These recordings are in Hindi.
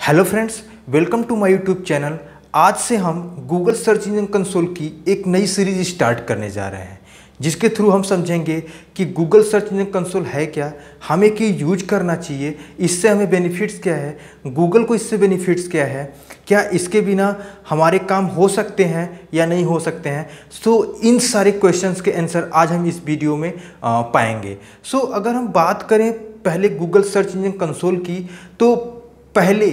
Hello friends, welcome to my YouTube channel. आज से हम गूगल सर्च इंजन कंसोल की एक नई सीरीज स्टार्ट करने जा रहे हैं, जिसके थ्रू हम समझेंगे कि गूगल सर्च इंजन कंसोल है क्या, हमें क्यों यूज करना चाहिए, इससे हमें बेनिफिट्स क्या है, गूगल को इससे बेनिफिट्स क्या है, क्या इसके बिना हमारे काम हो सकते हैं या नहीं हो सकते हैं। इन सारे क्वेश्चंस के आंसर आज हम इस वीडियो में पाएंगे। अगर हम बात करें पहले गूगल सर्च इंजन कंसोल की, तो पहले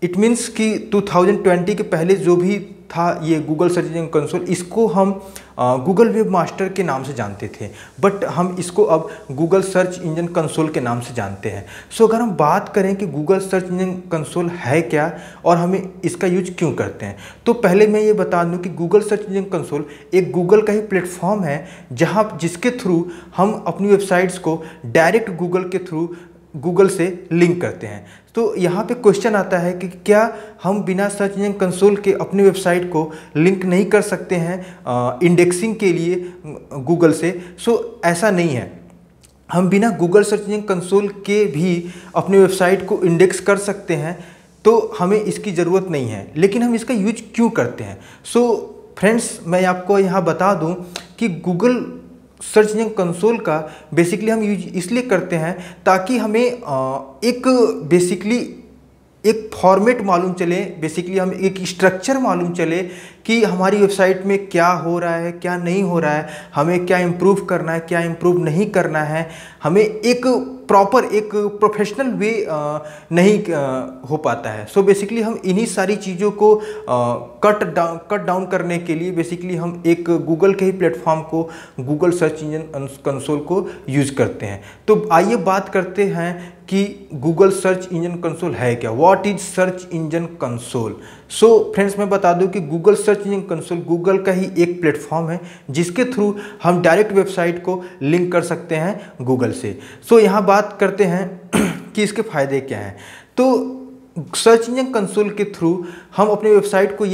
इट मीन्स कि 2020 के पहले जो भी था ये गूगल सर्च इंजन कंसोल, इसको हम गूगल वेब मास्टर के नाम से जानते थे, बट हम इसको अब गूगल सर्च इंजन कंसोल के नाम से जानते हैं। अगर हम बात करें कि गूगल सर्च इंजन कंसोल है क्या और हमें इसका यूज क्यों करते हैं, तो पहले मैं ये बता दूं कि गूगल सर्च इंजन कंसोल एक गूगल का ही प्लेटफॉर्म है जिसके थ्रू हम अपनी वेबसाइट्स को डायरेक्ट गूगल के थ्रू गूगल से लिंक करते हैं। तो यहाँ पे क्वेश्चन आता है कि क्या हम बिना सर्च इंजन कंसोल के अपनी वेबसाइट को लिंक नहीं कर सकते हैं इंडेक्सिंग के लिए गूगल से। ऐसा नहीं है, हम बिना गूगल सर्च इंजन कंसोल के भी अपनी वेबसाइट को इंडेक्स कर सकते हैं, तो हमें इसकी ज़रूरत नहीं है। लेकिन हम इसका यूज क्यों करते हैं? फ्रेंड्स, मैं आपको यहाँ बता दूँ कि गूगल सर्च इंजन कंसोल का बेसिकली हम यूज इसलिए करते हैं ताकि हमें एक फॉर्मेट मालूम चले, बेसिकली हम एक स्ट्रक्चर मालूम चले कि हमारी वेबसाइट में क्या हो रहा है, क्या नहीं हो रहा है, हमें क्या इम्प्रूव करना है, क्या इम्प्रूव नहीं करना है। हमें एक प्रॉपर एक प्रोफेशनल वे नहीं हो पाता है। बेसिकली हम इन्हीं सारी चीज़ों को कट डाउन करने के लिए बेसिकली हम एक गूगल के ही प्लेटफॉर्म को, गूगल सर्च इंजन कंसोल को यूज़ करते हैं। तो आइए बात करते हैं कि गूगल सर्च इंजन कंसोल है क्या, what is search engine console. Friends, मैं बता दूं कि Google search engine console Google का ही एक प्लेटफॉर्म है जिसके थ्रू हम डायरेक्ट वेबसाइट को लिंक कर सकते हैं गूगल से। यहाँ बात करते हैं कि इसके फ़ायदे क्या हैं। तो सर्च इंजन कंसोल के थ्रू हम अपने वेबसाइट को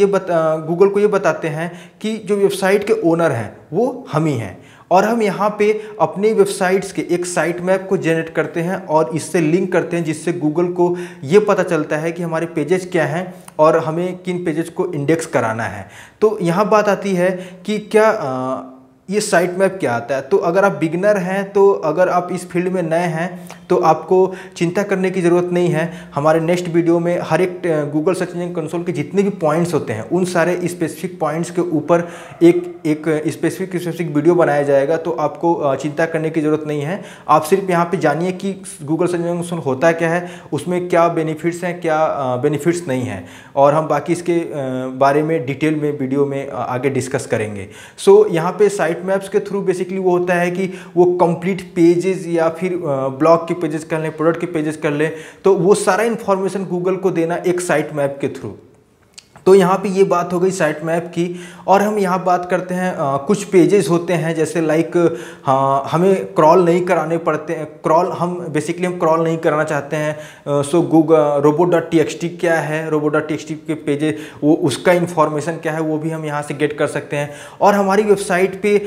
गूगल को ये बताते हैं कि जो वेबसाइट के ओनर हैं वो हम ही हैं, और हम यहाँ पे अपने वेबसाइट्स के एक साइट मैप को जनरेट करते हैं और इससे लिंक करते हैं, जिससे गूगल को ये पता चलता है कि हमारे पेजेस क्या हैं और हमें किन पेजेस को इंडेक्स कराना है। तो यहाँ बात आती है कि क्या ये साइट मैप क्या आता है। तो अगर आप बिगिनर हैं, तो अगर आप इस फील्ड में नए हैं, तो आपको चिंता करने की ज़रूरत नहीं है। हमारे नेक्स्ट वीडियो में हर एक गूगल सर्च इंजन कंसोल के जितने भी पॉइंट्स होते हैं उन सारे स्पेसिफिक पॉइंट्स के ऊपर एक स्पेसिफिक वीडियो बनाया जाएगा, तो आपको चिंता करने की ज़रूरत नहीं है। आप सिर्फ यहाँ पे जानिए कि गूगल सर्च इंजन कंसोल होता क्या है, उसमें क्या बेनिफिट्स हैं, क्या बेनिफिट्स नहीं हैं, और हम बाकी इसके बारे में डिटेल में वीडियो में आगे डिस्कस करेंगे। यहाँ पे साइट मैप्स के थ्रू बेसिकली वो होता है कि वो कंप्लीट पेजेस या फिर ब्लॉग के पेजेस कर लें, प्रोडक्ट के पेजेस कर लें, तो वो सारा इन्फॉर्मेशन गूगल को देना एक साइट मैप के थ्रू। तो यहाँ पे ये बात हो गई साइट मैप की। और हम यहाँ बात करते हैं कुछ पेजेस होते हैं जैसे लाइक हमें क्रॉल नहीं कराने पड़ते हैं, हम क्रॉल नहीं कराना चाहते हैं। गूगल robot.txt क्या है, robot.txt के पेजेस वो उसका इन्फॉर्मेशन क्या है वो भी हम यहाँ से गेट कर सकते हैं। और हमारी वेबसाइट पे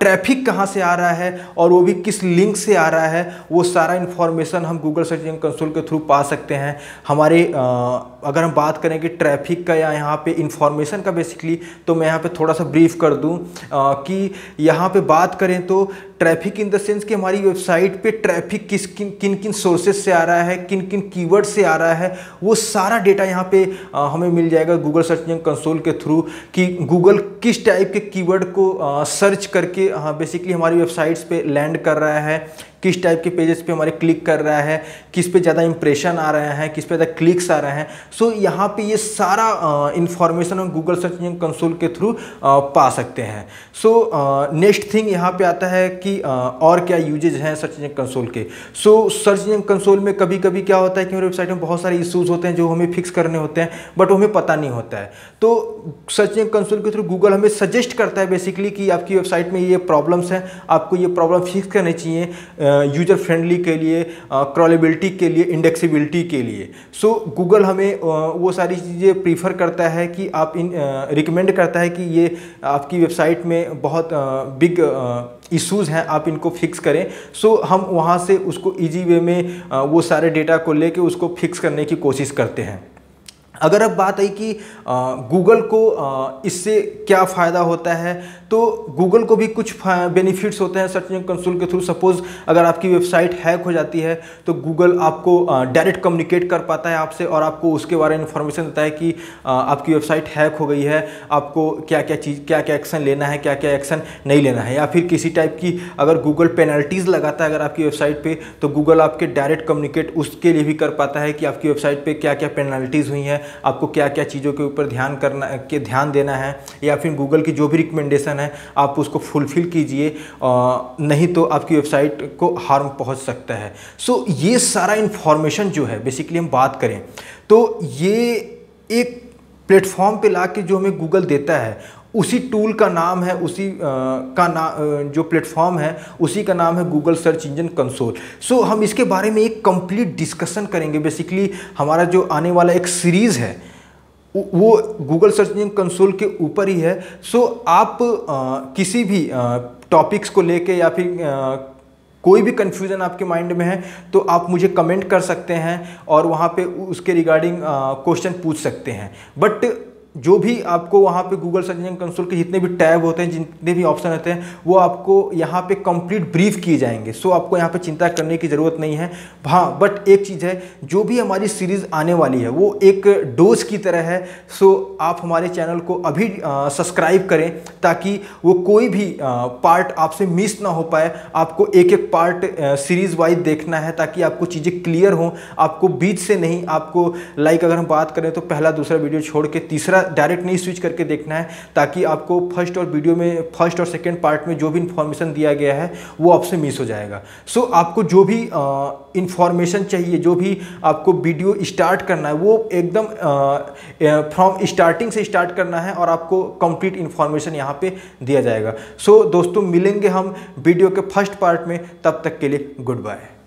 ट्रैफिक कहाँ से आ रहा है और वो भी किस लिंक से आ रहा है, वो सारा इन्फॉर्मेशन हम गूगल सर्च इंजन कंसोल के थ्रू पा सकते हैं। हमारे अगर हम बात करें कि ट्रैफिक का या यहाँ पे इंफॉर्मेशन का बेसिकली, तो मैं यहाँ पे थोड़ा सा ब्रीफ कर दूँ कि यहाँ पे बात करें तो ट्रैफिक इन द सेंस कि हमारी वेबसाइट पे ट्रैफिक किन किन सोर्सेज से आ रहा है, किन किन कीवर्ड से आ रहा है, वो सारा डेटा यहाँ पे हमें मिल जाएगा गूगल सर्च इंजन कंसोल के थ्रू कि गूगल किस टाइप के कीवर्ड को सर्च करके बेसिकली हमारी वेबसाइट्स पे लैंड कर रहा है, किस टाइप के पेजेस पे हमारे क्लिक कर रहा है, किस पे ज़्यादा इंप्रेशन आ रहे हैं, किस पे ज़्यादा क्लिक्स आ रहे हैं। यहाँ पे ये सारा इन्फॉर्मेशन हम गूगल सर्च इंजन कंसोल के थ्रू पा सकते हैं। नेक्स्ट थिंग यहाँ पे आता है कि और क्या यूजेज हैं सर्च इंजन कंसोल के। सर्च इंजन कंसोल में कभी कभी क्या होता है कि हमारी वेबसाइट में बहुत सारे इश्यूज होते हैं जो हमें फिक्स करने होते हैं, बट हमें पता नहीं होता है। तो सर्च इंजन कंसोल के थ्रू गूगल हमें सजेस्ट करता है बेसिकली कि आपकी वेबसाइट में ये प्रॉब्लम्स हैं, आपको ये प्रॉब्लम फिक्स करनी चाहिए। यूजर फ्रेंडली के लिए, क्रॉलेबिलिटी के लिए, इंडेक्सिबिलिटी के लिए। सो गूगल हमें वो सारी चीज़ें प्रीफर करता है कि आप रिकमेंड करता है कि ये आपकी वेबसाइट में बहुत बिग इश्यूज़ हैं, आप इनको फिक्स करें। सो हम वहाँ से उसको ईजी वे में वो सारे डेटा को लेके उसको फिक्स करने की कोशिश करते हैं। अगर अब बात आई कि गूगल को इससे क्या फ़ायदा होता है, तो गूगल को भी कुछ बेनिफिट्स होते हैं सर्च इंजन कंसोल के थ्रू। सपोज़ अगर आपकी वेबसाइट हैक हो जाती है तो गूगल आपको डायरेक्ट कम्युनिकेट कर पाता है आपसे और आपको उसके बारे में इन्फॉर्मेशन देता है कि आपकी वेबसाइट हैक हो गई है, आपको क्या क्या एक्शन लेना है, क्या क्या एक्शन नहीं लेना है। या फिर किसी टाइप की अगर गूगल पेनल्टीज़ लगाता है अगर आपकी वेबसाइट पे, तो गूगल आपके डायरेक्ट कम्युनिकेट उसके लिए भी कर पाता है कि आपकी वेबसाइट पे क्या क्या पेनल्टीज़ हुई हैं, आपको क्या क्या चीज़ों के ऊपर ध्यान देना है, या फिर गूगल की जो भी रिकमेंडेशन है आप उसको फुलफिल कीजिए, नहीं तो आपकी वेबसाइट को हार्म पहुंच सकता है। सो ये सारा इन्फॉर्मेशन जो है बेसिकली हम बात करें तो ये एक प्लेटफॉर्म पे लाके जो हमें गूगल देता है, उसी टूल का नाम है, जो प्लेटफॉर्म है उसी का नाम है गूगल सर्च इंजन कंसोल। सो हम इसके बारे में एक कंप्लीट डिस्कशन करेंगे। बेसिकली हमारा जो आने वाला एक सीरीज़ है वो गूगल सर्च इंजन कंसोल के ऊपर ही है। सो आप किसी भी टॉपिक्स को लेके या फिर कोई भी कन्फ्यूज़न आपके माइंड में है तो आप मुझे कमेंट कर सकते हैं और वहाँ पे उसके रिगार्डिंग क्वेश्चन पूछ सकते हैं। बट जो भी आपको वहाँ पे गूगल सर्च इंजन कंसोल के जितने भी टैब होते हैं, जितने भी ऑप्शन होते हैं, वो आपको यहाँ पे कंप्लीट ब्रीफ किए जाएंगे। सो आपको यहाँ पे चिंता करने की ज़रूरत नहीं है। हाँ, बट एक चीज़ है, जो भी हमारी सीरीज़ आने वाली है वो एक डोज की तरह है। सो आप हमारे चैनल को अभी सब्सक्राइब करें ताकि वो कोई भी पार्ट आपसे मिस ना हो पाए। आपको एक एक पार्ट सीरीज़ वाइज देखना है ताकि आपको चीज़ें क्लियर हों, आपको बीच से नहीं। आपको अगर हम बात करें तो पहला दूसरा वीडियो छोड़ के तीसरा डायरेक्ट नहीं स्विच करके देखना है, ताकि आपको फर्स्ट और सेकंड पार्ट में जो भी इंफॉर्मेशन दिया गया है वो आपसे मिस हो जाएगा। सो आपको जो भी इंफॉर्मेशन चाहिए, जो भी आपको वीडियो स्टार्ट करना है, वो एकदम फ्रॉम स्टार्टिंग से स्टार्ट करना है और आपको कंप्लीट इंफॉर्मेशन यहाँ पे दिया जाएगा। सो दोस्तों, मिलेंगे हम वीडियो के फर्स्ट पार्ट में। तब तक के लिए गुड बाय।